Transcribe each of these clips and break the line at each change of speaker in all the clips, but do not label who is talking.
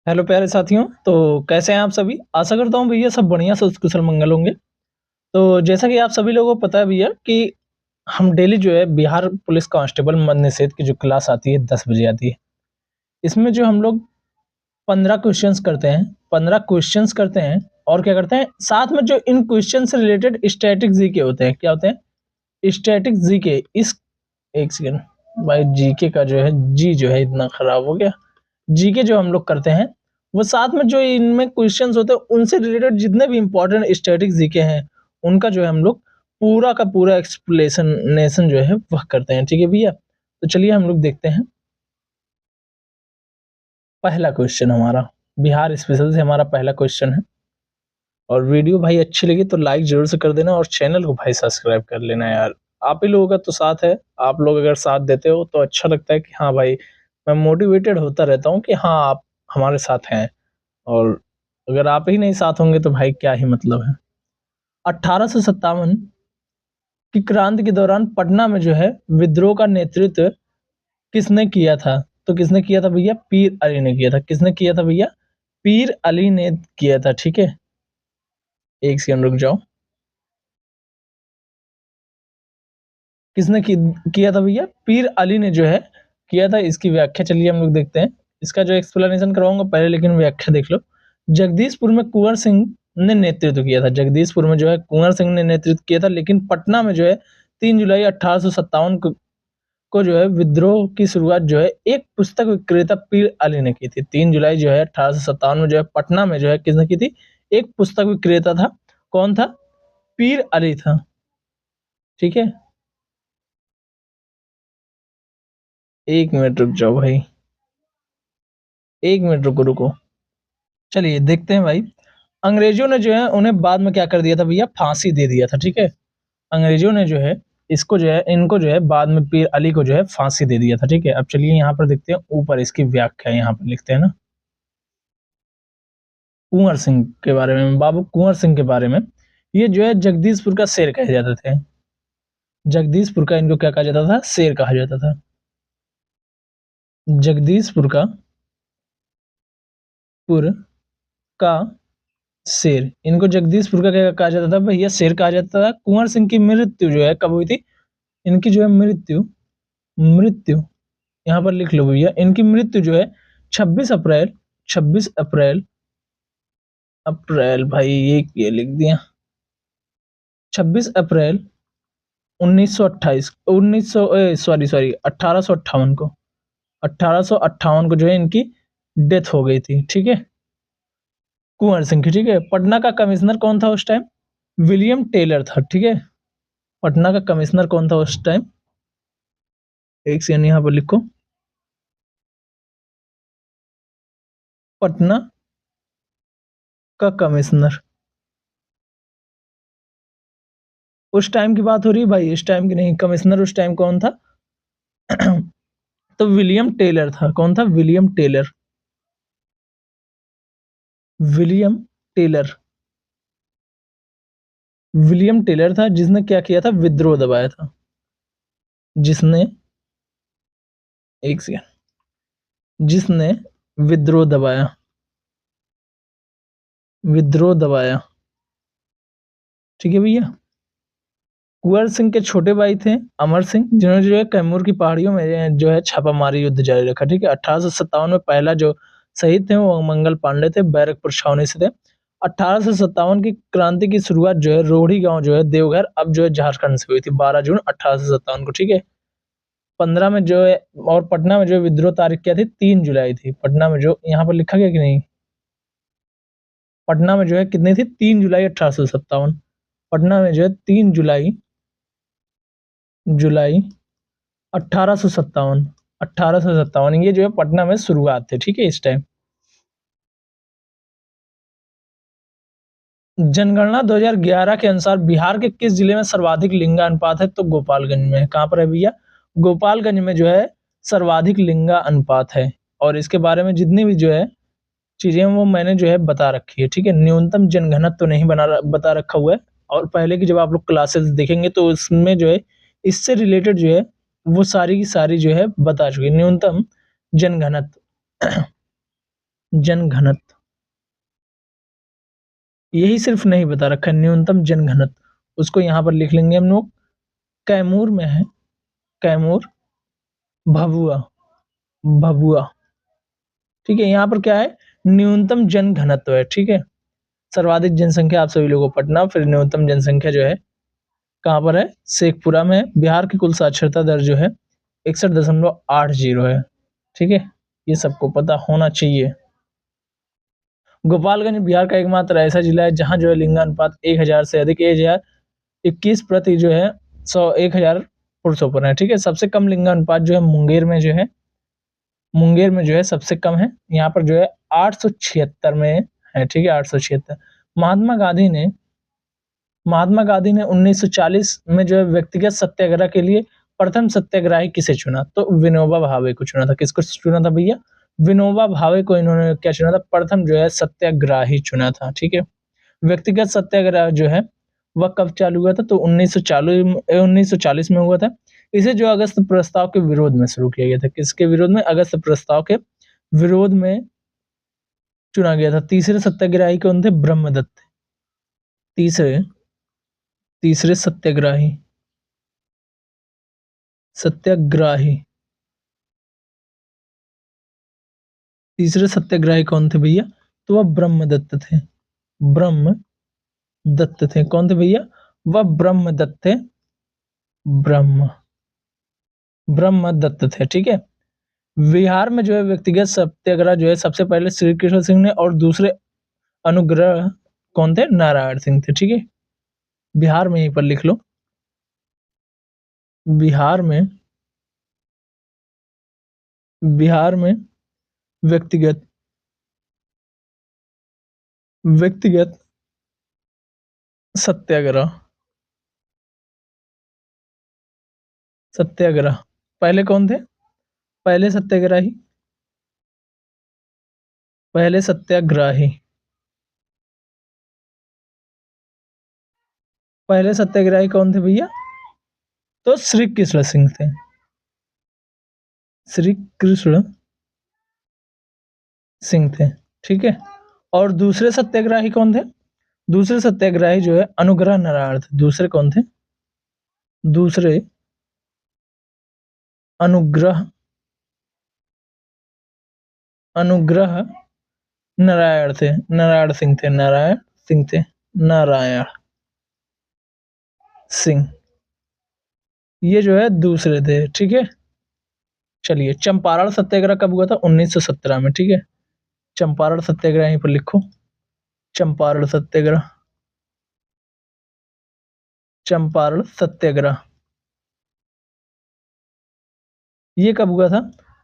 Hello प्यारे साथियों, तो कैसे हैं आप सभी? आशा करता हूँ भैया सब बढ़िया से कुशल मंगल होंगे। तो जैसा कि आप सभी लोगों को पता है भैया कि हम डेली जो है बिहार पुलिस कांस्टेबल मद निषेध की जो क्लास आती है 10 बजे आती है। इसमें जो हम लोग 15 क्वेश्चंस करते हैं 15 क्वेश्चंस करते हैं और क्या करते हैं साथ में जो इन क्वेश्चन से रिलेटेड स्टैटिक जीके होते हैं, क्या होते हैं? Static GK. इस एक सेकंड भाई, जीके का जो है जी जो है इतना खराब हो गया। जीके जो हम लोग करते हैं वो साथ में जो इनमें क्वेश्चंस होते हैं उनसे रिलेटेड जितने भी इंपॉर्टेंट स्टैटिक जीके हैं उनका जो है हम लोग पूरा का पूरा एक्सप्लेनेशन जो है वह करते हैं। ठीक है भैया, तो चलिए हम लोग देखते हैं। पहला क्वेश्चन हमारा बिहार स्पेशल से हमारा पहला क्वेश्चन है। और वीडियो भाई अच्छी लगी तो लाइक जरूर से कर देना और चैनल को भाई सब्सक्राइब कर लेना यार। आप ही लोगों का तो साथ है, आप लोग अगर साथ देते हो तो अच्छा लगता है कि हाँ भाई, मैं मोटिवेटेड होता रहता हूँ कि हाँ आप हमारे साथ हैं। और अगर आप ही नहीं साथ होंगे तो भाई क्या ही मतलब है। 1857 की क्रांति के दौरान पटना में जो है विद्रोह का नेतृत्व किसने किया था? तो किसने किया था भैया? पीर अली ने किया था। किसने किया था भैया? पीर अली ने किया था। ठीक है, एक सेकंड रुक जाओ। किसने किया था भैया? पीर अली ने जो है किया था। इसकी व्याख्या चलिए हम लोग देखते हैं। इसका जो एक्सप्लेनेशन करवाऊंगा पहले, लेकिन व्याख्या देख लो। जगदीशपुर में कुंवर सिंह ने नेतृत्व किया था। जगदीशपुर में जो है कुंवर सिंह ने नेतृत्व किया था, लेकिन पटना में जो है 3 जुलाई 1857 को जो है विद्रोह की शुरुआत जो है एक पुस्तक विक्रेता पीर अली ने की थी। 3 जुलाई जो है 1857 में जो है पटना में जो है किसने की थी? एक पुस्तक विक्रेता था। कौन था? पीर अली था। ठीक है, एक मिनट रुक जाओ भाई, एक मिनट रुको रुको। चलिए देखते हैं भाई। अंग्रेजों ने जो है उन्हें बाद में क्या कर दिया था भैया? फांसी दे दिया था। ठीक है, अंग्रेजों ने जो है इसको जो है इनको जो है बाद में पीर अली को जो है फांसी दे दिया था। ठीक है, अब चलिए यहाँ पर देखते हैं ऊपर इसकी व्याख्या यहाँ पर लिखते हैं ना। कुंवर सिंह के बारे में, बाबू कुंवर सिंह के बारे में, ये जो है जगदीशपुर का शेर कहे जाते थे। जगदीशपुर का इनको क्या कहा जाता था? शेर कहा जाता था। जगदीशपुर का पुर का शेर, इनको जगदीशपुर का क्या कहा जाता था भैया? शेर कहा जाता था। कुंवर सिंह की मृत्यु जो है कब हुई थी? इनकी जो है मृत्यु मृत्यु यहाँ पर लिख लो भैया। इनकी मृत्यु जो है 26 अप्रैल 26 अप्रैल अप्रैल भाई ये लिख दिया। 26 अप्रैल 1928 सॉरी 1858 को 1858 को जो है इनकी डेथ हो गई थी। ठीक है, कुंवर सिंह की। ठीक है, पटना का कमिश्नर कौन था उस टाइम? विलियम टेलर था। ठीक है, पटना का कमिश्नर कौन था उस टाइम? एक सेकंड यहाँ पर लिखो। पटना का कमिश्नर उस टाइम की बात हो रही है भाई, इस टाइम की नहीं। कमिश्नर उस टाइम कौन था? तो विलियम टेलर था। कौन था? William Taylor. William Taylor William Taylor था जिसने क्या किया था? विद्रोह दबाया था। जिसने एक सेकंड जिसने विद्रोह दबाया, विद्रोह दबाया। ठीक है भैया, कुंवर सिंह के छोटे भाई थे अमर सिंह, जिन्होंने जो है कैमूर की पहाड़ियों में जो है छापामारी युद्ध जारी रखा। ठीक है, 1857 में पहला जो शहीद थे वो मंगल पांडे थे, बैरकपुर छावनी से थे। 1857 की क्रांति की शुरुआत जो है रोहड़ी गांव जो है देवघर अब जो है झारखंड से हुई थी 12 जून 1857 को। ठीक है, 15 में जो है और पटना में जो विद्रोह तारीख क्या थी? 3 जुलाई थी। पटना में जो यहाँ पर लिखा गया कि नहीं? पटना में जो है कितनी थी? 3 जुलाई 1857। पटना में जो है 3 जुलाई जुलाई 1857 1857 ये जो है पटना में शुरुआत थी। ठीक है, इस टाइम जनगणना 2011 के अनुसार बिहार के किस जिले में सर्वाधिक लिंगा अनुपात है? तो गोपालगंज में। कहां पर है भैया? गोपालगंज में जो है सर्वाधिक लिंगा अनुपात है। और इसके बारे में जितनी भी जो है चीजें वो मैंने जो है बता रखी है। ठीक है, न्यूनतम जनघनत्व तो नहीं बता रखा हुआ है। और पहले की जब आप लोग क्लासेस देखेंगे तो उसमें जो है इससे रिलेटेड जो है वो सारी की सारी जो है बता चुकी है। न्यूनतम जनघनत्व जनघनत्व, यही सिर्फ नहीं बता रखा है, न्यूनतम जनघनत्व, उसको यहाँ पर लिख लेंगे हम लोग। कैमूर में है, कैमूर, भभुआ, भभुआ, ठीक है। यहाँ पर क्या है, न्यूनतम जनघनत्व है, ठीक है। सर्वाधिक जनसंख्या आप सभी लोगों को पटना, फिर न्यूनतम जनसंख्या जो है कहाँ पर है, शेखपुरा में है। बिहार की कुल साक्षरता दर जो है 61.80 है, ठीक है। ये सबको पता होना चाहिए। गोपालगंज बिहार का एकमात्र ऐसा जिला है जहां जो है लिंगानुपात 1000 से अधिक, 1021 प्रति जो है 1000 पुरुषों पर है, ठीक है। सबसे कम लिंगानुपात जो है मुंगेर में जो है सबसे कम है, यहाँ पर जो है 876 में है, ठीक है, 876। महात्मा गांधी ने 1940 में जो है व्यक्तिगत सत्याग्रह के लिए प्रथम सत्याग्रही किसे चुना, तो विनोबा भावे को चुना था। किसको चुना था भैया, विनोबा भावे को इन्होंने क्या चुना था, प्रथम जो है सत्याग्रही चुना था, ठीक है। व्यक्तिगत सत्याग्रह जो है वह कब चालू हुआ था, तो 1940 में हुआ था। इसे जो अगस्त प्रस्ताव के विरोध में शुरू किया गया था, किसके विरोध में, अगस्त प्रस्ताव के विरोध में चुना गया था। तीसरे सत्याग्रही कौन थे, ब्रह्मदत्त, तीसरे सत्याग्रही तीसरे सत्याग्रही कौन थे भैया, तो वह ब्रह्मदत्त थे, ब्रह्मदत्त थे। कौन थे भैया, वह ब्रह्मदत्त थे, ब्रह्मदत्त थे, ठीक है। बिहार में जो है व्यक्तिगत सत्याग्रह जो है सबसे पहले श्री कृष्ण सिंह ने, और दूसरे अनुग्रह कौन थे, नारायण सिंह थे, ठीक है। बिहार में यहीं पर लिख लो, बिहार में व्यक्तिगत सत्याग्रह पहले कौन थे, पहले सत्याग्रही कौन थे भैया, तो श्री कृष्ण सिंह थे, श्री कृष्ण सिंह थे, ठीक है। और दूसरे सत्याग्रही कौन थे, दूसरे सत्याग्रही जो है अनुग्रह नारायण थे। दूसरे कौन थे, दूसरे अनुग्रह नारायण थे, नारायण सिंह, ये जो है दूसरे थे, ठीक है। चलिए, चंपारण सत्याग्रह कब हुआ था, 1917 में, ठीक है। चंपारण सत्याग्रह यहीं पर लिखो, चंपारण सत्याग्रह ये कब हुआ था,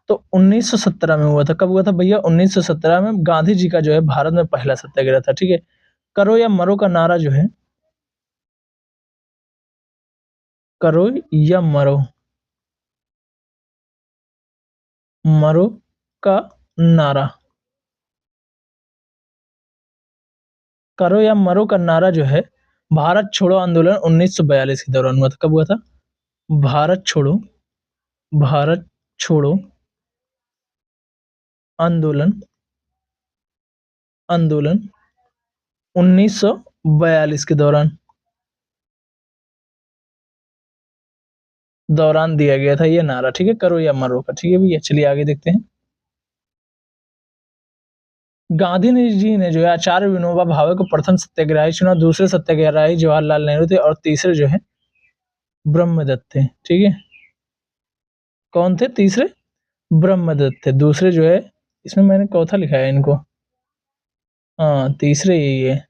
तो 1917 में हुआ था। कब हुआ था भैया, 1917 में। गांधी जी का जो है भारत में पहला सत्याग्रह था, ठीक है। करो या मरो का नारा जो है, करो या मरो का नारा, करो या मरो का नारा जो है भारत छोड़ो आंदोलन 1942 के दौरान हुआ था। कब हुआ था, भारत छोड़ो आंदोलन 1942 के दौरान दिया गया था ये नारा, ठीक है, करो या मरो का, ठीक है भैया। चलिए आगे देखते हैं। गांधी जी ने जो है आचार्य विनोबा भावे को प्रथम सत्याग्रही चुना, दूसरे सत्याग्रही जवाहरलाल नेहरू थे, और तीसरे जो है ब्रह्मदत्त थे, ठीक है। कौन थे, तीसरे ब्रह्मदत्त थे, दूसरे जो है, इसमें मैंने चौथा लिखा है इनको, हाँ तीसरे यही है।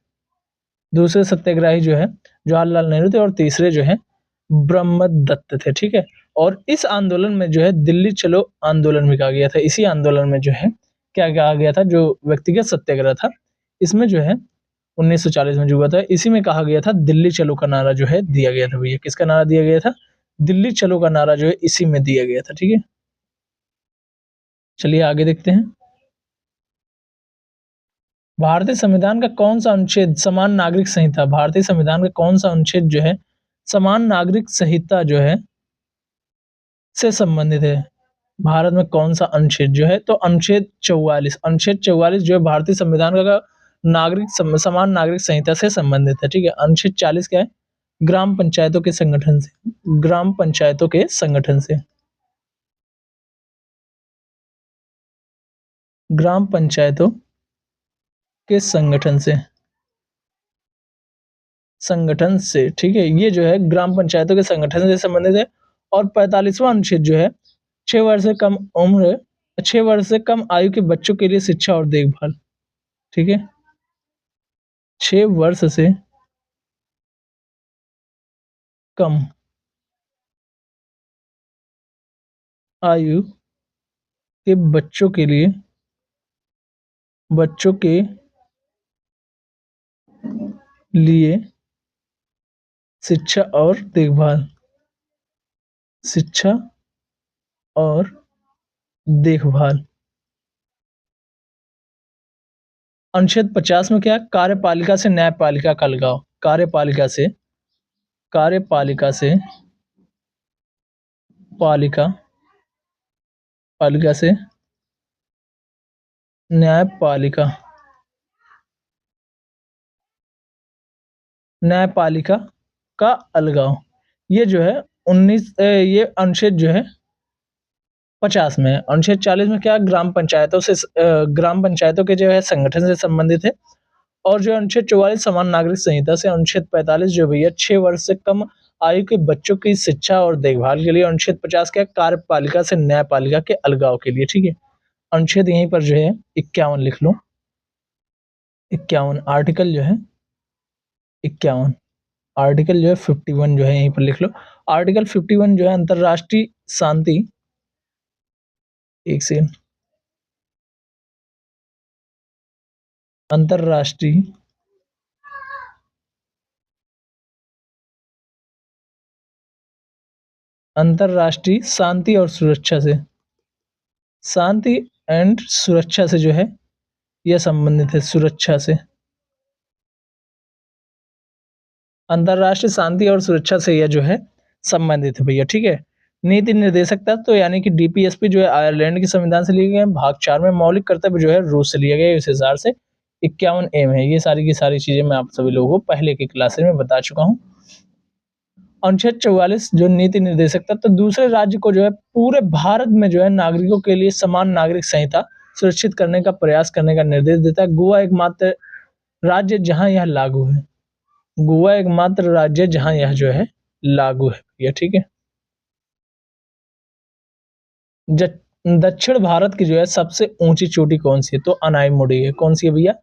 दूसरे सत्याग्रही जो है जवाहरलाल नेहरू थे, और तीसरे जो है ब्रह्मदत्त थे, ठीक है। और इस आंदोलन में जो है दिल्ली चलो आंदोलन भी कहा गया था। इसी आंदोलन में जो है क्या कहा गया था, जो व्यक्तिगत सत्याग्रह था, इसमें जो है 1940 में जो हुआ था, इसी में कहा गया था दिल्ली चलो का नारा जो है दिया गया था भैया। किसका नारा दिया गया था, दिल्ली चलो का नारा जो है इसी में दिया गया था, ठीक है। चलिए आगे देखते हैं। भारतीय संविधान का कौन सा अनुच्छेद समान नागरिक संहिता, भारतीय संविधान का कौन सा अनुच्छेद जो है समान नागरिक संहिता जो है से संबंधित है, भारत में कौन सा अनुच्छेद जो है, तो अनुच्छेद 44 जो है भारतीय संविधान का समान नागरिक संहिता से संबंधित है। ठीक है। अनुच्छेद 40 क्या है? ग्राम पंचायतों के संगठन से, ग्राम पंचायतों के संगठन से, ग्राम पंचायतों के संगठन से, ठीक है। ये जो है ग्राम पंचायतों के संगठन से संबंधित है। और 45वां अनुच्छेद जो है 6 वर्ष से कम उम्र 6 वर्ष से कम आयु के बच्चों के लिए शिक्षा और देखभाल। ठीक है। 6 वर्ष से कम आयु के बच्चों के लिए शिक्षा और देखभाल, शिक्षा और देखभाल। अनुच्छेद 50 में क्या है? कार्यपालिका से न्यायपालिका का अलगाव, कार्यपालिका से पालिका से न्यायपालिका का अलगाव। ये जो है 19 ये अनुच्छेद जो है 50 में है। अनुच्छेद 40 में क्या? ग्राम पंचायतों के जो है संगठन से संबंधित है। और जो अनुच्छेद 44 समान नागरिक संहिता से, अनुच्छेद 45 जो भैया 6 वर्ष से कम आयु के बच्चों की शिक्षा और देखभाल के लिए, अनुच्छेद 50 क्या? कार्यपालिका से न्यायपालिका के अलगाव के लिए। ठीक है। अनुच्छेद यहीं पर जो है 51 लिख लो, 51 आर्टिकल जो है 51, आर्टिकल जो है 51 जो है यहीं पर लिख लो। आर्टिकल 51 जो है अंतरराष्ट्रीय शांति, एक सेकंड, अंतरराष्ट्रीय शांति और सुरक्षा से, शांति एंड सुरक्षा से जो है यह संबंधित है, सुरक्षा से, अंतरराष्ट्रीय शांति और सुरक्षा से यह जो है संबंधित है भैया। ठीक है। नीति निर्देशक तत्व यानी कि डीपीएसपी जो है आयरलैंड के संविधान से लिए गए हैं। भाग 4 में मौलिक कर्तव्य जो है रूस से लिया गया है, इस हिसाब से 51 एम है। ये सारी की सारी चीजें मैं आप सभी लोगों को पहले की क्लासेस में बता चुका हूँ। अनुच्छेद 44 जो नीति निर्देशक तत्व दूसरे राज्य को जो है पूरे भारत में जो है नागरिकों के लिए समान नागरिक संहिता सुरक्षित करने का प्रयास करने का निर्देश देता है। गोवा एकमात्र राज्य जहां यह लागू है, गोवा एकमात्र राज्य जहां यह जो है लागू है भैया। ठीक है। दक्षिण भारत की जो है सबसे ऊंची चोटी कौन सी है? तो अनाईमुड़ी है। कौन सी है भैया?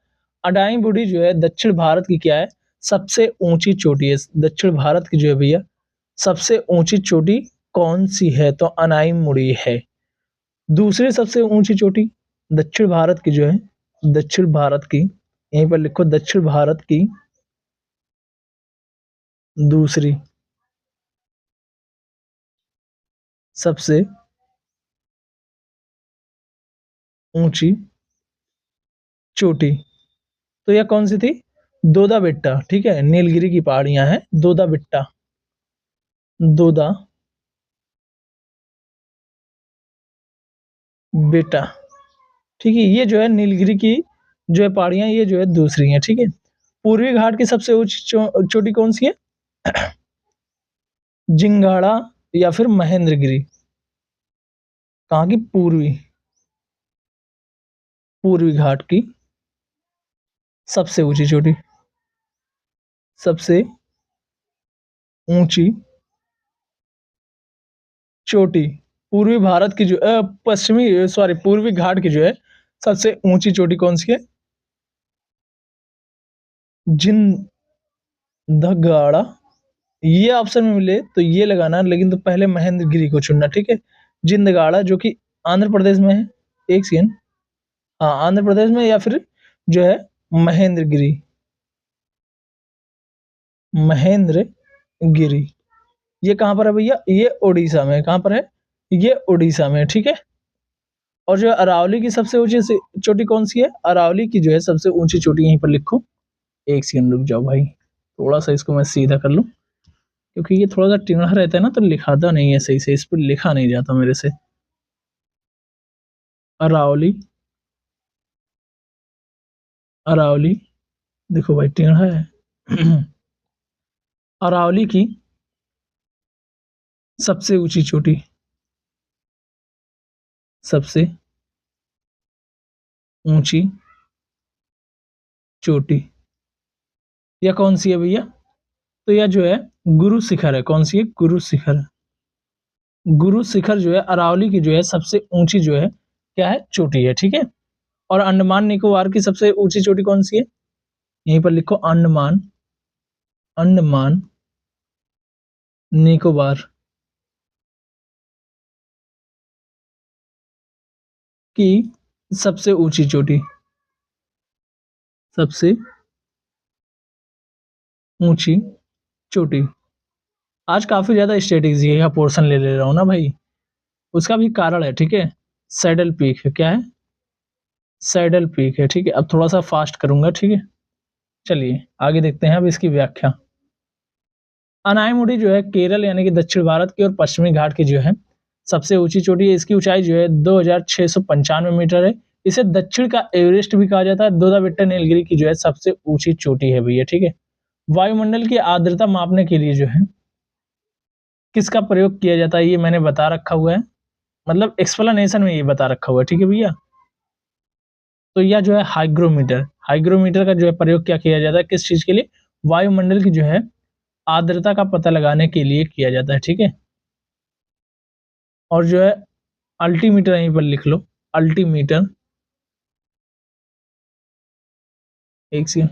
अनाईमुड़ी जो है दक्षिण भारत की क्या है? सबसे ऊंची चोटी है। दक्षिण भारत की जो है भैया सबसे ऊंची चोटी कौन सी है? तो अनाईमुड़ी है। दूसरी सबसे ऊंची चोटी दक्षिण भारत की जो है, दक्षिण भारत की, यहीं पर लिखो, दक्षिण भारत की दूसरी सबसे ऊंची चोटी तो यह कौन सी थी? दोदा बेट्टा। ठीक है। नीलगिरी की पहाड़ियां हैं, दोदा बेट्टा, दोदा बेटा। ठीक है। ये जो है नीलगिरी की जो है पहाड़ियां, ये जो है दूसरी हैं। ठीक है। पूर्वी घाट की सबसे ऊंची चोटी कौन सी है? जिंगाड़ा या फिर महेंद्रगिरी। कहाँ की? पूर्वी घाट की सबसे ऊंची चोटी, सबसे ऊंची चोटी पूर्वी भारत की जो पूर्वी घाट की जो है सबसे ऊंची चोटी कौन सी है? जिंदगाड़ा। ये ऑप्शन में मिले तो ये लगाना, लेकिन तो पहले महेंद्रगिरी को चुनना। ठीक है। जिंदगाड़ा जो कि आंध्र प्रदेश में है, एक सेकंड, हाँ आंध्र प्रदेश में, या फिर जो है महेंद्रगिरी, महेंद्रगिरी। ये कहाँ पर है भैया? ये उड़ीसा में। कहाँ पर है? ये उड़ीसा में। ठीक है। और जो अरावली की सबसे ऊंची चोटी कौन सी है? अरावली की जो है सबसे ऊंची चोटी यहीं पर लिखो, एक सेकंड रुक जाओ भाई, थोड़ा सा इसको मैं सीधा कर लूं, क्योंकि ये थोड़ा सा टेढ़ा रहता है ना, तो लिखाता नहीं है सही से, इस पर लिखा नहीं जाता मेरे से। अरावली, अरावली, देखो भाई टेढ़ा है। अरावली की सबसे ऊंची चोटी, सबसे ऊंची चोटी, यह कौन सी है भैया? तो यह जो है गुरु शिखर है। कौन सी है? गुरु शिखर। गुरु शिखर जो है अरावली की जो है सबसे ऊंची जो है क्या है? चोटी है, ठीक है। और अंडमान निकोबार की सबसे ऊंची चोटी कौन सी है? यहीं पर लिखो अंडमान, अंडमान निकोबार की सबसे ऊंची चोटी, सबसे ऊंची चोटी। आज काफी ज्यादा स्ट्रेटेजी का पोर्शन ले रहा हूं ना भाई, उसका भी कारण है, ठीक है। सैडल पीक है, क्या है? सैडल पीक है, ठीक है। अब थोड़ा सा फास्ट करूंगा, ठीक है। चलिए आगे देखते हैं अब इसकी व्याख्या। अनायमुडी जो है केरल यानी कि दक्षिण भारत की और पश्चिमी घाट की जो है सबसे ऊंची चोटी है। इसकी ऊंचाई जो है 2695 मीटर है। इसे दक्षिण का एवरेस्ट भी कहा जाता है। दोदा नीलगिरी की जो है सबसे ऊंची चोटी है भैया, ठीक है। वायुमंडल की आर्द्रता मापने के लिए जो है किसका प्रयोग किया जाता है, ये मैंने बता रखा हुआ है, मतलब एक्सप्लेनेशन में ये बता रखा हुआ है, ठीक है भैया। तो यह जो है हाइग्रोमीटर, हाइग्रोमीटर का जो है प्रयोग क्या किया जाता है, किस चीज के लिए? वायुमंडल की जो है आर्द्रता का पता लगाने के लिए किया जाता है, ठीक है। और जो है अल्टीमीटर यहीं पर लिख लो, अल्टीमीटर, एक सेकंड,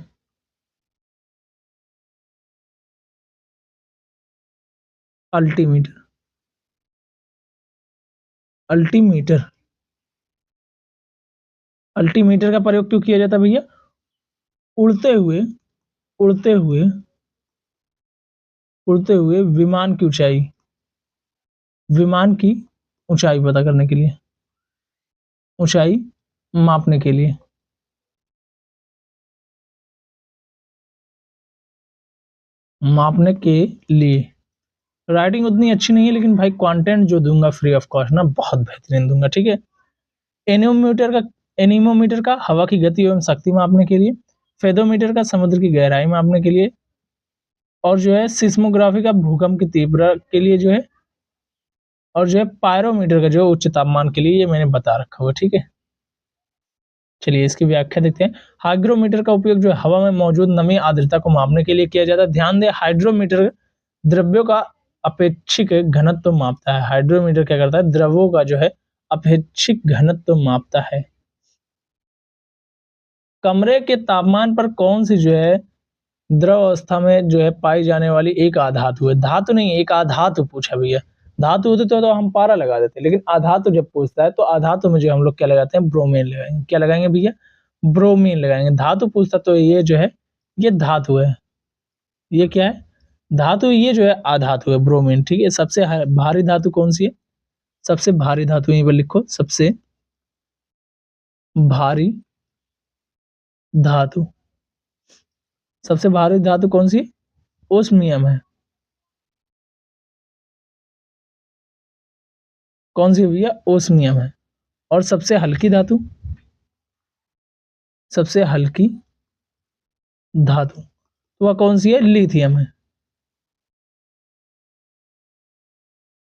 अल्टीमीटर, अल्टीमीटर, अल्टीमीटर का प्रयोग क्यों किया जाता है भैया? उड़ते हुए, उड़ते हुए, उड़ते हुए विमान की ऊंचाई, विमान की ऊंचाई पता करने के लिए, ऊंचाई मापने के लिए, मापने के लिए। राइटिंग उतनी अच्छी नहीं है लेकिन भाई कंटेंट जो दूंगा फ्री ऑफ कॉस्ट ना बहुत बेहतरीन दूंगा, ठीक है। एनीमोमीटर का, एनीमोमीटर का हवा की गति एवं शक्ति मापने के लिए, फेदोमीटर का समुद्र की गहराई मापने के लिए, और जो है सिस्मोग्राफी का भूकंप की तीव्रता के लिए जो है, और जो है पायरोमीटर का जो उच्च तापमान के लिए, ये मैंने बता रखा हुआ, ठीक है। चलिए इसकी व्याख्या देखते हैं। हाइग्रोमीटर का उपयोग जो है हवा में मौजूद नमी आर्द्रता को मापने के लिए किया जाता है। ध्यान दें हाइड्रोमीटर द्रव्यों का अपेक्षिक घनत्व मापता है। हाइड्रोमीटर क्या करता है? द्रव्यों का जो है अपेक्षिक घनत्व मापता है। कमरे के तापमान पर कौन सी जो है द्रव अवस्था में जो है पाई जाने वाली एक आधातु है? धातु नहीं, एक आधातु पूछा भैया। धातु होते तो हम पारा लगा देते, लेकिन आधातु जब पूछता है तो आधातु में जो हम लोग क्या लगाते हैं? ब्रोमीन लगाएंगे। क्या लगाएंगे भैया? ब्रोमीन लगाएंगे। धातु पूछता तो ये जो है ये धातु है। ये क्या है? धातु। ये जो है आधातु है, ब्रोमीन, ठीक है। सबसे भारी धातु कौन सी है? सबसे भारी धातु यहीं पर लिखो, सबसे भारी धातु, सबसे भारी धातु कौन सी है? ओस्मियम है। कौन सी है भैया? ओस्मियम है। और सबसे हल्की धातु, सबसे हल्की धातु तो वह कौन सी है? लिथियम है।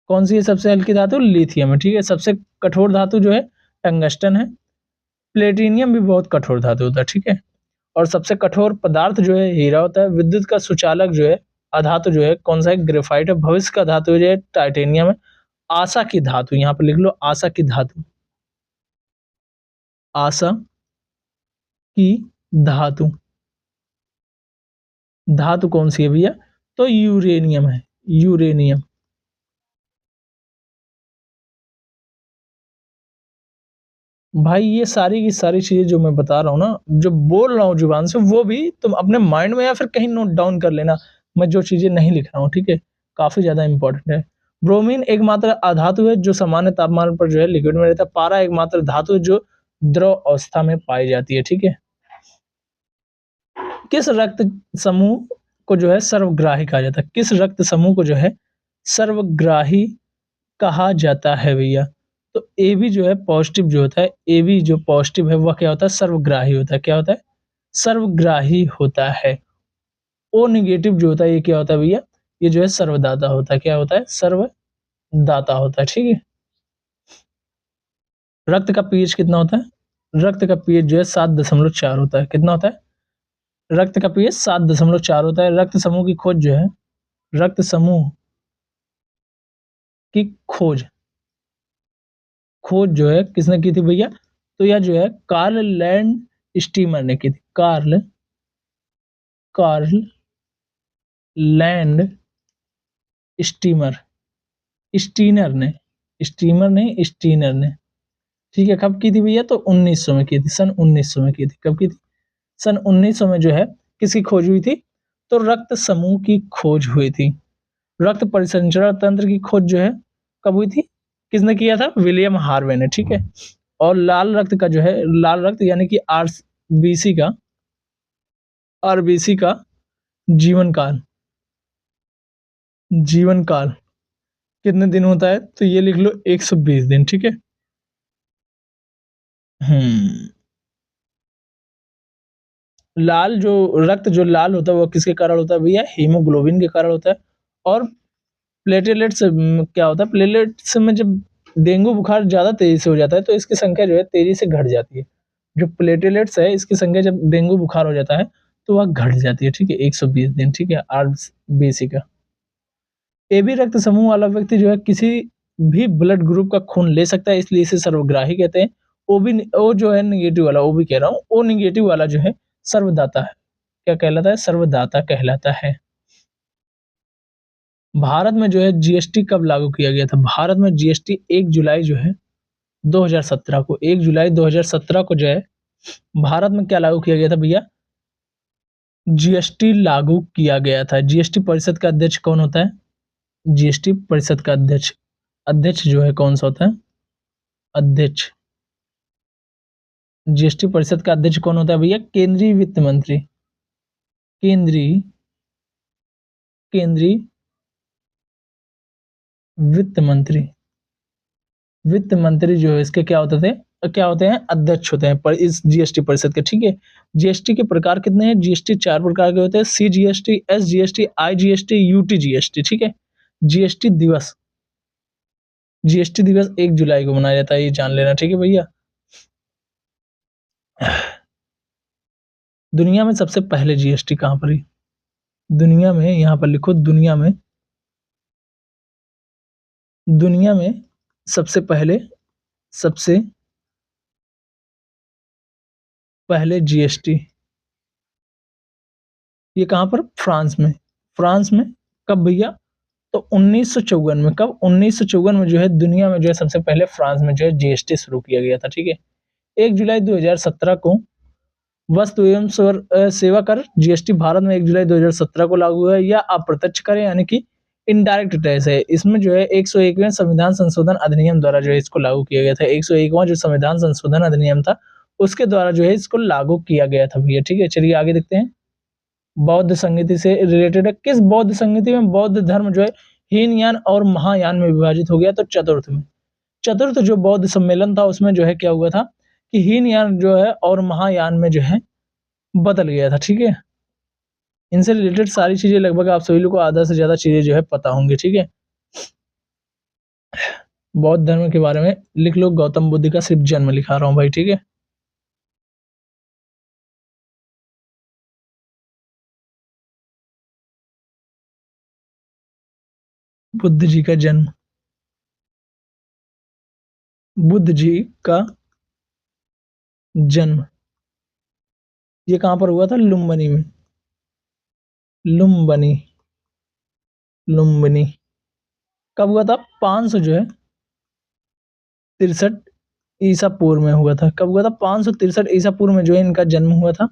कौन सी है सबसे हल्की धातु? लिथियम है, ठीक है। सबसे कठोर धातु जो है टंगस्टन है। प्लेटिनियम भी बहुत कठोर धातु होता है, ठीक है। और सबसे कठोर पदार्थ जो है हीरा होता है। विद्युत का सुचालक जो है अधातु जो है कौन सा है? ग्रेफाइट है। भविष्य का धातु जो है टाइटेनियम है। आशा की धातु, यहाँ पर लिख लो आशा की धातु, आशा की धातु, धातु कौन सी है भैया? तो यूरेनियम है, यूरेनियम। भाई ये सारी की सारी चीजें जो मैं बता रहा हूँ ना, जो बोल रहा हूँ जुबान से, वो भी तुम अपने माइंड में या फिर कहीं नोट डाउन कर लेना। मैं जो चीजें नहीं लिख रहा हूँ, ठीक है, काफी ज्यादा इंपॉर्टेंट है। ब्रोमीन एकमात्र अधातु है जो सामान्य तापमान पर जो है लिक्विड में रहता है। पारा एकमात्र धातु है जो द्रव अवस्था में पाई जाती है, ठीक है। किस रक्त समूह को जो है सर्वग्राही कहा जाता है? किस रक्त समूह को जो है सर्वग्राही कहा जाता है भैया? तो ए बी जो है पॉजिटिव जो होता है, ए बी जो पॉजिटिव है वह क्या होता है? सर्वग्राही होता है। क्या होता है? सर्वग्राही होता है। ओ नेगेटिव जो होता है ये क्या होता है भैया? ये जो है सर्वदाता होता है। क्या होता है? सर्वदाता होता है, ठीक है? रक्त का पीएच कितना होता है? रक्त का पीएच जो है 7.4 होता है। कितना होता है? रक्त का पीएच 7.4 होता है। रक्त समूह की खोज जो है, रक्त समूह की खोज जो है किसने की थी भैया? तो यह जो है कार्ल लैंड स्टीमर ने की थी। कार्ल लैंड स्टीमर स्टीनर ने स्टीमर नहीं स्टीनर ने, ठीक है? कब की थी भैया? तो 1900 में की थी, सन 1900 में की थी। कब की थी? सन 1900 में जो है किसकी खोज हुई थी? तो रक्त समूह की खोज हुई थी। रक्त परिसंचरण तंत्र की खोज जो है कब हुई थी? किसने किया था? विलियम हार्वे ने, ठीक है? और लाल रक्त का जो है, लाल रक्त यानी कि आरबीसी का जीवन काल कितने दिन होता है? तो ये लिख लो 120 दिन, ठीक है? हम्म लाल जो रक्त जो लाल होता है वो किसके कारण होता है भैया? हीमोग्लोबिन के कारण होता है। और प्लेटलेट्स क्या होता है? प्लेटलेट्स में जब डेंगू बुखार ज्यादा तेजी से हो जाता है तो इसकी संख्या जो है तेजी से घट जाती है। जो प्लेटलेट्स है इसकी संख्या जब डेंगू बुखार हो जाता है तो वह घट जाती है, ठीक है? 120 दिन, ठीक है? आरबीसी का ए बी रक्त समूह वाला व्यक्ति जो है किसी भी ब्लड ग्रुप का खून ले सकता है, इसलिए इसे सर्वग्राही कहते हैं। ओ जो है नेगेटिव वाला, ओ भी कह रहा हूँ, ओ नेगेटिव वाला जो है सर्वदाता है। क्या कहलाता है? सर्वदाता कहलाता है। भारत में जो है जीएसटी कब लागू किया गया था? भारत में जीएसटी 1 जुलाई जो है 2017 को, 1 जुलाई 2017 को जो है भारत में क्या लागू किया गया था भैया? जीएसटी लागू किया गया था। जीएसटी परिषद का अध्यक्ष कौन होता है? जीएसटी परिषद का अध्यक्ष जो है कौन सा होता है? अध्यक्ष जीएसटी परिषद का अध्यक्ष कौन होता है भैया? केंद्रीय वित्त मंत्री। केंद्रीय केंद्रीय वित्त मंत्री। वित्त मंत्री जो है इसके क्या होते थे? क्या होते हैं? अध्यक्ष होते हैं पर इस जीएसटी परिषद के, ठीक है? जीएसटी के प्रकार कितने हैं? जीएसटी 4 प्रकार के होते हैं: सीजीएसटी, एसजीएसटी, आईजीएसटी, यूटीजीएसटी, ठीक है? जीएसटी दिवस 1 जुलाई को मनाया जाता है, ये जान लेना, ठीक है भैया? दुनिया में सबसे पहले जीएसटी कहां पर हुई? दुनिया में, यहां पर लिखो, दुनिया में सबसे पहले जीएसटी ये कहां पर? फ्रांस में। कब भैया? तो 1954 में। कब? 1954 में जो है दुनिया में जो है सबसे पहले फ्रांस में जो है जीएसटी शुरू किया गया था, ठीक है? 1 जुलाई 2017 को वस्तु एवं सेवा कर जीएसटी भारत में 1 जुलाई 2017 को लागू हुआ है। या अप्रत्यक्ष कर यानी कि इनडायरेक्ट टैक्स है। इसमें जो है 101वें संविधान संशोधन अधिनियम द्वारा जो है इसको लागू किया गया था। 101वां जो संविधान संशोधन अधिनियम था उसके द्वारा जो है इसको लागू किया गया था भैया, ठीक है? चलिए आगे देखते हैं। बौद्ध संगीति से रिलेटेड है। किस बौद्ध संगीति में बौद्ध धर्म जो है हीनयान और महायान में विभाजित हो गया? तो चतुर्थ जो बौद्ध सम्मेलन था उसमें जो है क्या हुआ था कि हीनयान जो है और महायान में जो है बदल गया था, ठीक है? इनसे रिलेटेड सारी चीजें लगभग आप सभी लोग को आधा से ज्यादा चीजें जो है पता होंगी, ठीक है? बौद्ध धर्म के बारे में लिख लो। गौतम बुद्ध का सिर्फ जन्म लिखा रहा हूं भाई, ठीक है? बुद्ध जी का जन्म, बुद्ध जी का जन्म ये कहां पर हुआ था? लुम्बिनी में। लुम्बिनी लुम्बिनी कब हुआ था? 500 जो है 63 ईसा पूर्व में हुआ था। कब हुआ था? 563 ईसा पूर्व में जो है इनका जन्म हुआ था,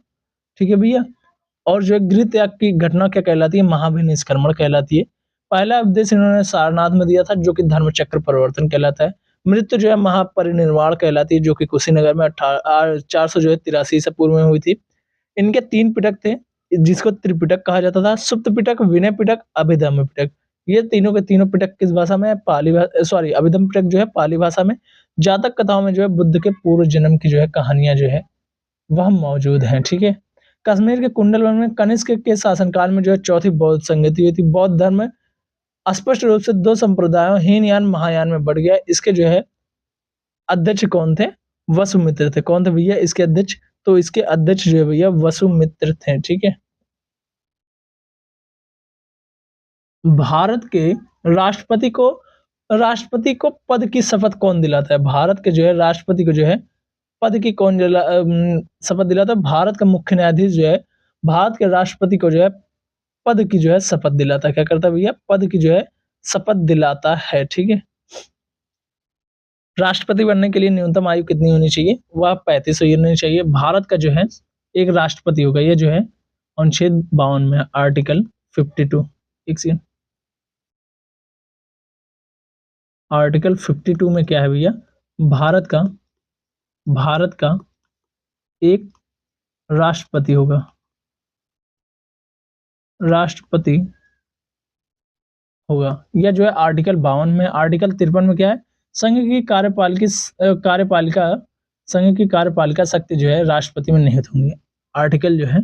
ठीक है भैया? और जो है गृह त्याग की घटना क्या कहलाती है? महाभिनिष्क्रमण कहलाती है। पहला उपदेश इन्होंने सारनाथ में दिया था जो कि धर्म चक्र परिवर्तन कहलाता है। मृत्यु जो है महापरिनिर्वाण कहलाती है जो कि कुशीनगर में 400 जो है 83 ईसा पूर्व में हुई थी। इनके 3 पिटक थे जिसको त्रिपिटक कहा जाता था: सुप्त पिटक, विनय पिटक, अभिधम्म पिटक। ये तीनों के तीनों पिटक किस भाषा में? पाली भाषा, सॉरी, अभिधम्म पिटक जो है पाली भाषा में, जातक कथाओं में जो है बुद्ध के पूर्व जन्म की जो है कहानियाँ जो है वह मौजूद हैं, ठीक है। कश्मीर के कुंडलवन में कनिष्क के शासनकाल में जो है चौथी बौद्ध संगति हुई थी। बौद्ध धर्म स्पष्ट रूप से 2 संप्रदायों हीनयान, महायान में बढ़ गया। इसके जो है अध्यक्ष कौन थे? वसुमित्र थे। कौन थे भैया इसके अध्यक्ष? तो इसके अध्यक्ष जो है भैया वसुमित्र थे, ठीक है। भारत के राष्ट्रपति को पद की शपथ कौन दिलाता है? भारत के जो है राष्ट्रपति को जो है पद की कौन शपथ दिलाता है? भारत का मुख्य न्यायाधीश जो है भारत के राष्ट्रपति को जो है पद की जो है शपथ दिलाता है। क्या करता है भैया? पद की जो है शपथ दिलाता है, ठीक है। राष्ट्रपति बनने के लिए न्यूनतम आयु कितनी होनी चाहिए? वह 35 होनी चाहिए। भारत का जो है एक राष्ट्रपति होगा, ये जो है अनुच्छेद 52 में आर्टिकल 52। एक सेकंड, आर्टिकल 52 में क्या है भैया? भारत का एक राष्ट्रपति होगा, राष्ट्रपति होगा। यह जो है आर्टिकल 52 में। आर्टिकल 53 में क्या है? संघ की कार्यपालिका शक्ति जो है राष्ट्रपति में निहित होंगी। आर्टिकल जो है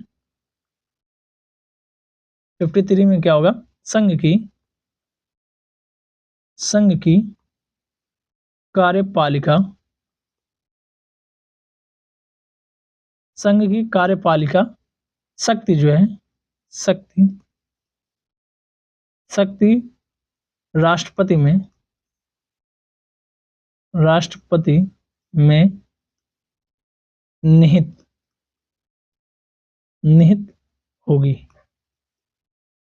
53 में क्या होगा? संघ की कार्यपालिका शक्ति जो है शक्ति राष्ट्रपति में निहित होगी।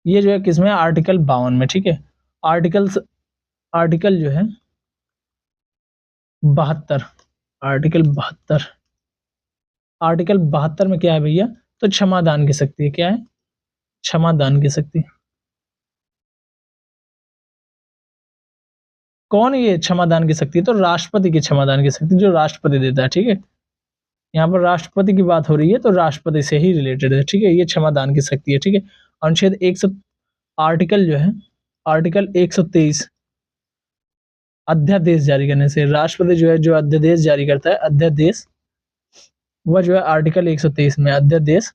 ये जो है किसमें? आर्टिकल 52 में, ठीक है। आर्टिकल जो है 72, आर्टिकल 72 में क्या है भैया? तो क्षमादान की शक्ति है। क्या है? क्षमादान की शक्ति। कौन ये क्षमादान की शक्ति? तो राष्ट्रपति की क्षमादान की शक्ति जो राष्ट्रपति देता है, ठीक है। यहाँ पर राष्ट्रपति की बात हो रही है तो राष्ट्रपति से ही रिलेटेड है, ठीक है। ये क्षमादान की शक्ति है, ठीक है। अनुच्छेद 100 आर्टिकल जो है आर्टिकल 123 अध्यादेश जारी करने से। राष्ट्रपति जो है जो अध्यादेश जारी करता है, अध्यादेश, वह जो है आर्टिकल 123 में अध्यादेश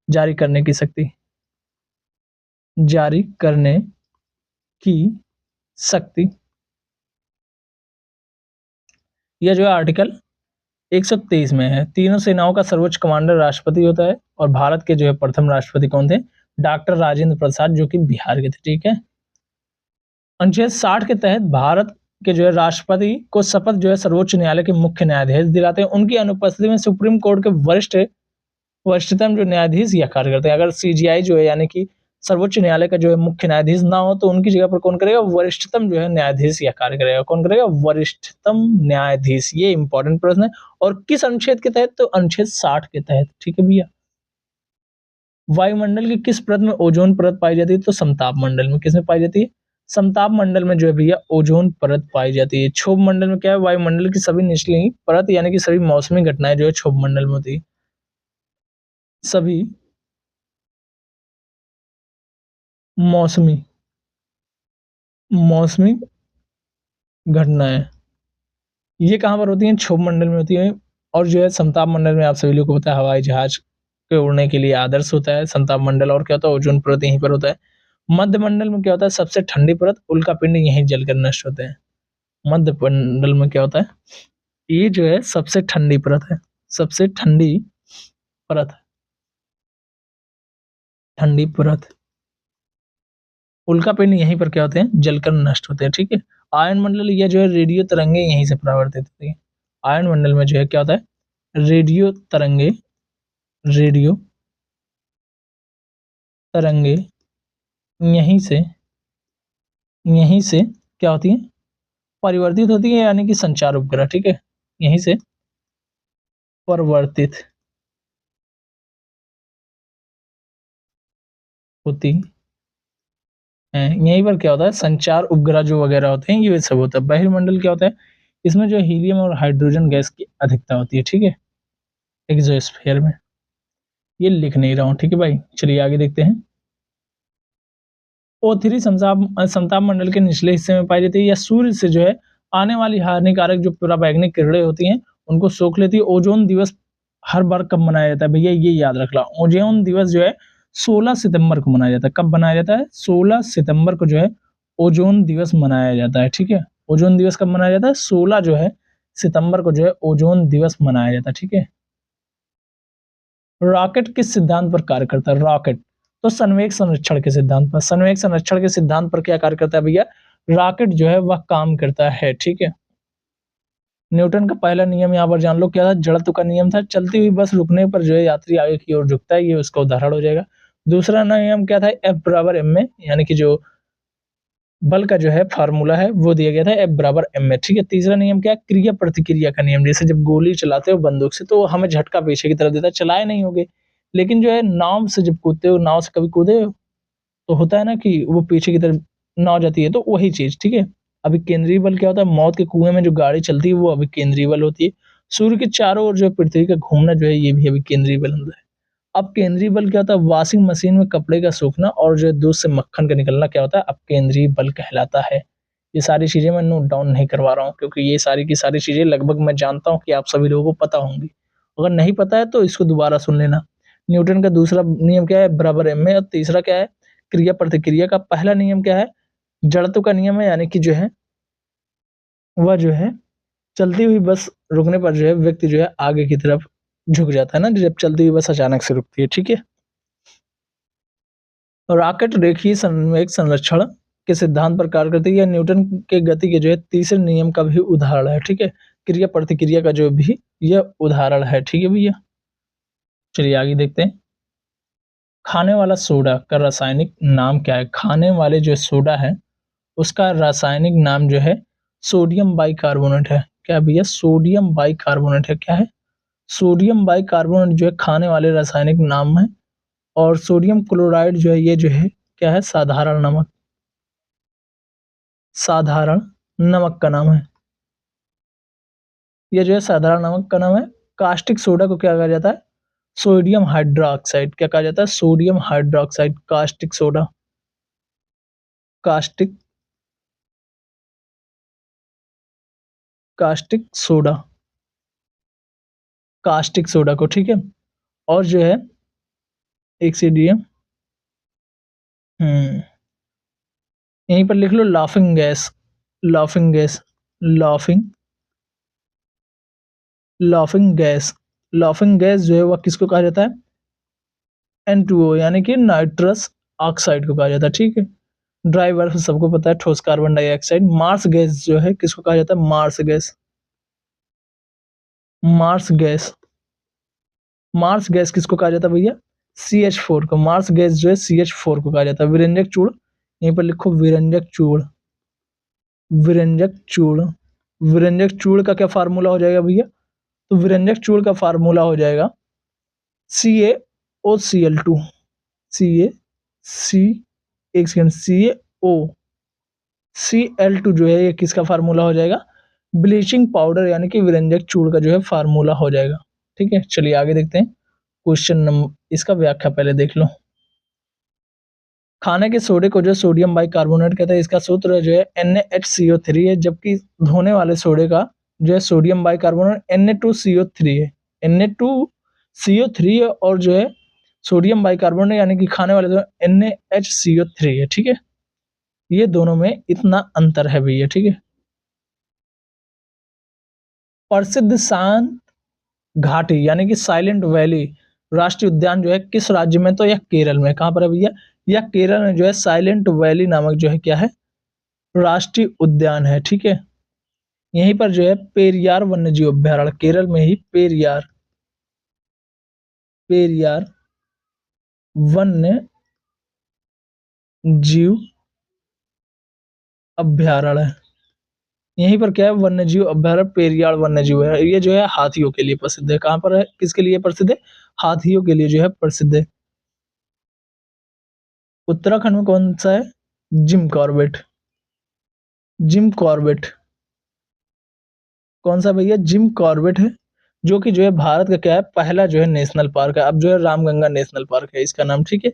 जारी करने की शक्ति, यह जो है आर्टिकल 123 में है। तीनों सेनाओं का सर्वोच्च कमांडर राष्ट्रपति होता है। और भारत के जो है प्रथम राष्ट्रपति कौन थे? डॉक्टर राजेंद्र प्रसाद, जो कि बिहार के थे, ठीक है। अनुच्छेद 60 के तहत भारत के जो है राष्ट्रपति को शपथ जो है सर्वोच्च न्यायालय के मुख्य न्यायाधीश दिलाते हैं। उनकी अनुपस्थिति में सुप्रीम कोर्ट के वरिष्ठतम जो न्यायाधीश यह कार्य करते हैं। अगर सीजीआई जो है यानी कि सर्वोच्च न्यायालय का जो है मुख्य न्यायाधीश ना हो तो उनकी जगह पर कौन करेगा? वरिष्ठतम जो है न्यायाधीश यह कार्य करेगा। कौन करेगा? वरिष्ठतम न्यायाधीश। ये इंपॉर्टेंट प्रश्न है। और किस अनुच्छेद के तहत? तो अनुच्छेद 60 के तहत, ठीक है भैया। वायुमंडल की किस परत में ओजोन परत पाई जाती है? तो समताप मंडल में। किसमें पाई जाती है? समताप मंडल में जो है भैया ओजोन परत पाई जाती है। क्षोभ मंडल में क्या है? वायुमंडल की सभी निचली परत यानी कि सभी मौसमी घटनाएं जो है क्षोभ मंडल में होती है। सभी मौसमी घटनाएं ये कहाँ पर होती हैं? क्षोभ मंडल में होती है। और जो है समताप मंडल में आप सभी लोगों को पता है हवाई जहाज के उड़ने के लिए आदर्श होता है समताप मंडल। और क्या होता है? ओजोन परत यहीं पर होता है। मध्य मंडल में क्या होता है? सबसे ठंडी परत, उल्कापिंड यहीं जलकर नष्ट होते हैं। मध्य मंडल में क्या होता है? ये जो है सबसे ठंडी परत है, सबसे ठंडी परत। उल्कापिंड यहीं पर क्या होते हैं? जलकर नष्ट होते हैं, ठीक है। आयन मंडल यह जो है रेडियो तरंगे यहीं से परावर्तित होती है। आयन मंडल में जो है क्या होता है? रेडियो तरंगे यहीं से क्या होती है? परिवर्तित होती है यानी कि संचार उपग्रह, ठीक है, यहीं से परिवर्तित होती है। यहीं पर क्या होता है? संचार उपग्रह जो वगैरह होते हैं ये सब होता है। बहिर्मंडल क्या होता है? इसमें जो हीलियम और हाइड्रोजन गैस की अधिकता होती है, ठीक है, एक्सोस्फीयर में। ये लिख नहीं रहा हूं, ठीक है भाई। चलिए आगे देखते हैं। O3 समताप मंडल के निचले हिस्से में पाई जाती है। या सूर्य से जो है आने वाली हानिकारक जो पराबैंगनी किरणें होती हैं, उनको सोख लेती है। ओज़ोन दिवस हर बार कब मनाया जाता है भैया, ये याद रखना। ओज़ोन दिवस जो है 16 सितंबर को मनाया जाता है। कब मनाया जाता है? 16 सितंबर को जो है ओज़ोन दिवस मनाया जाता है, ठीक है? ओज़ोन दिवस कब मनाया जाता है? 16 जो है सितंबर को जो है ओज़ोन दिवस मनाया जाता है, ठीक है? रॉकेट किस सिद्धांत पर कार्य करता है? रॉकेट तो संवेग संरक्षण के सिद्धांत पर। संवेग संरक्षण के सिद्धांत पर क्या कार्य करता है भैया? रॉकेट जो है वह काम करता है, ठीक है? न्यूटन का पहला नियम यहाँ पर जान लो क्या था? जड़त्व का नियम था। चलती हुई बस रुकने पर जो है यात्री आगे की ओर झुकता है, ये उसका उदाहरण हो जाएगा। दूसरा नियम क्या था? F बराबर m में, यानी कि जो बल का जो है फार्मूला है वो दिया गया था F बराबर m में, ठीक है? तीसरा नियम क्या है? क्रिया प्रतिक्रिया का नियम। जैसे जब गोली चलाते हो बंदूक से तो हमें झटका पीछे की तरफ देता है, चलाए नहीं होगे, लेकिन जो है नाव से जब कूदते हो, नाव से कभी कूदे हो? तो होता है ना कि वो पीछे की तरफ नाव जाती है, तो वही चीज़, ठीक है? अभी केंद्रीय बल क्या होता है? मौत के कुएँ में जो गाड़ी चलती है वो अभी केंद्रीय बल होती है। सूर्य के चारों ओर जो है पृथ्वी का घूमना जो है ये भी अभी केंद्रीय बल होता है। अब केंद्रीय बल क्या होता है? वॉशिंग मशीन में कपड़े का सूखना और जो है दूध से मक्खन का निकलना क्या होता है? अब केंद्रीय बल कहलाता है। ये सारी चीज़ें मैं नोट डाउन नहीं करवा रहा हूँ, क्योंकि ये सारी की सारी चीज़ें लगभग मैं जानता हूँ कि आप सभी लोगों को पता होंगी। अगर नहीं पता है तो इसको दोबारा सुन लेना। न्यूटन का दूसरा नियम क्या है? बराबर m में। और तीसरा क्या है? क्रिया प्रतिक्रिया का। पहला नियम क्या है? जड़त्व का नियम है, यानी कि जो है वह जो है चलती हुई बस रुकने पर जो है व्यक्ति जो है आगे की तरफ झुक जाता है ना, जब चलती हुई बस अचानक से रुकती है, ठीक है? रॉकेट रेखीय संवेग संरक्षण के सिद्धांत पर कार्य करती है। यह न्यूटन के गति के जो है तीसरे नियम का भी उदाहरण है, ठीक है? क्रिया प्रतिक्रिया का जो भी यह उदाहरण है, ठीक है भैया? चलिए आगे देखते हैं। खाने वाला सोडा का रासायनिक नाम क्या है? खाने वाले जो सोडा है उसका रासायनिक नाम जो है सोडियम बाइकार्बोनेट है। क्या भैया? सोडियम बाइकार्बोनेट है। क्या है? सोडियम बाइकार्बोनेट जो है खाने वाले रासायनिक नाम है। और सोडियम क्लोराइड जो है ये जो है क्या है? साधारण नमक। साधारण नमक का नाम है। ये जो है साधारण नमक का नाम है। कास्टिक सोडा को क्या कहा जाता है? Sodium hydroxide. क्या कहा जाता है? Sodium hydroxide. Caustic soda. Caustic caustic soda. Caustic soda को, ठीक है? और जो है एक सीडीएम यहीं पर लिख लो laughing gas. Laughing gas. Laughing laughing gas. Laughing gas जो है वह किसको कहा जाता है? N2O, यानी कि नाइट्रस ऑक्साइड को कहा जाता है, ठीक है? ड्राई बर्फ सबको पता है, ठोस कार्बन डाइऑक्साइड। मार्स गैस जो है किसको कहा जाता है? Marsh gas. Marsh gas. Marsh gas किसको कहा जाता है भैया? CH4 को। मार्स गैस जो है CH4 को कहा जाता है। विरंजक चूड़, यहीं पर लिखो विरंजक चूड़। विरंजक चूड़। विरंजक चूड़ का क्या फार्मूला हो जाएगा भैया? तो विरंजक चूड़ का फार्मूला हो जाएगा CaOCl2। Ca C एक सेकंड CaOCl2 जो है ये किसका फार्मूला हो जाएगा? ब्लीचिंग पाउडर यानी कि विरंजक चूड़ का जो है फार्मूला हो जाएगा, ठीक है? चलिए आगे देखते हैं। क्वेश्चन नंबर इसका व्याख्या पहले देख लो। खाने के सोडे को जो सोडियम बाइकार्बोनेट कहते हैं, इसका सूत्र जो है NaHCO3 है, जबकि धोने वाले सोडे का जो है सोडियम बाइकार्बोनेट Na2CO3 है। Na2CO3 है और जो है सोडियम बाइकार्बोनेट यानी कि खाने वाले जो NaHCO3 है, ठीक है? ये दोनों में इतना अंतर है भैया, ठीक है? प्रसिद्ध शांत घाटी यानी कि साइलेंट वैली राष्ट्रीय उद्यान जो है किस राज्य में? तो यह केरल में। कहाँ पर है भैया? यह केरल में जो है साइलेंट वैली नामक जो है क्या है? राष्ट्रीय उद्यान है, ठीक है? यहीं पर जो है पेरियार वन्यजीव अभ्यारण्य, केरल में ही पेरियार पेरियार वन्य जीव अभ्यारण्य है। यहीं पर क्या है? वन्यजीव अभ्यारण्य पेरियार वन्यजीव है। ये जो है हाथियों के लिए प्रसिद्ध है। कहाँ पर है? किसके लिए प्रसिद्ध है? हाथियों के लिए जो है प्रसिद्ध है। उत्तराखंड में कौन सा है? Jim Corbett. जिम कॉर्बेट कौन सा भैया? जिम कॉर्बेट है, जो कि जो है भारत का क्या है? पहला जो है नेशनल पार्क है। अब जो है रामगंगा नेशनल पार्क है इसका नाम, ठीक है?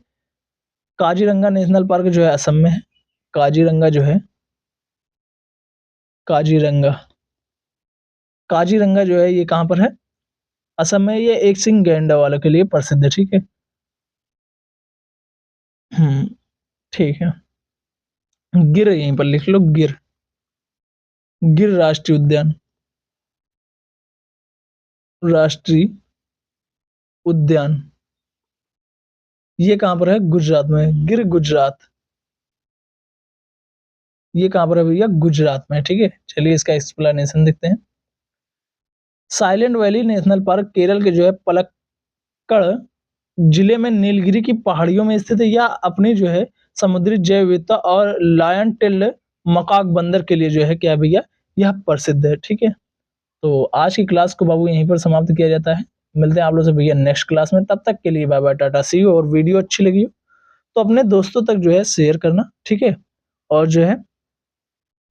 काजीरंगा नेशनल पार्क जो है असम में है। काजीरंगा जो है काजीरंगा। काजीरंगा जो है ये कहाँ पर है? असम में। ये एक सिंग गैंडा वालों के लिए प्रसिद्ध है, ठीक है। ठीक है। गिर यहीं पर लिख लो, गिर। गिर राष्ट्रीय उद्यान। राष्ट्रीय उद्यान ये कहाँ पर है? गुजरात में। गिर गुजरात, ये कहाँ पर है भैया? गुजरात में, ठीक है। चलिए इसका एक्सप्लेनेशन देखते हैं। Silent valley national park Kerala के जो है पलक्कड़ जिले में नीलगिरी की पहाड़ियों में स्थित है। यह अपनी जो है समुद्री जैव विविधता और लायन टिल मकाक बंदर के लिए जो है क्या भैया, यह प्रसिद्ध है, ठीक है। तो आज की क्लास को बाबू यहीं पर समाप्त किया जाता है। मिलते हैं आप लोग से भैया नेक्स्ट क्लास में। तब तक के लिए bye bye, tata, see you. और वीडियो अच्छी लगी हो तो अपने दोस्तों तक जो है शेयर करना, ठीक है। और जो है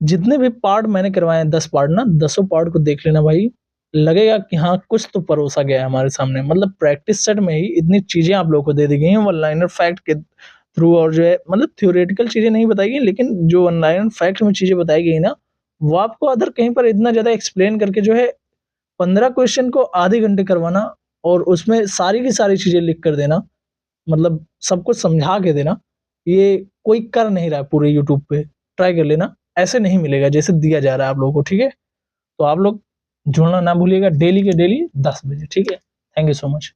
जितने भी पार्ट मैंने करवाए हैं 10 पार्ट ना, 10 पार्ट को देख लेना भाई। लगेगा कि हाँ कुछ तो परोसा गया है हमारे सामने। मतलब प्रैक्टिस सेट में ही इतनी चीजें आप लोगों को दे दी गई हैं वन लाइनर फैक्ट के थ्रू। और जो है मतलब थ्योरेटिकल चीजें नहीं बताई गई, लेकिन जो वन लाइनर फैक्ट में चीजें बताई गई ना, वो आपको अदर कहीं पर इतना ज्यादा एक्सप्लेन करके जो है 15 क्वेश्चन को आधे घंटे करवाना और उसमें सारी की सारी चीजें लिख कर देना, मतलब सब कुछ समझा के देना, ये कोई कर नहीं रहा है पूरे यूट्यूब पे। ट्राई कर लेना, ऐसे नहीं मिलेगा जैसे दिया जा रहा है आप लोगों को, ठीक है। तो आप लोग जुड़ना ना भूलिएगा डेली के डेली 10 बजे, ठीक है। Thank you so much.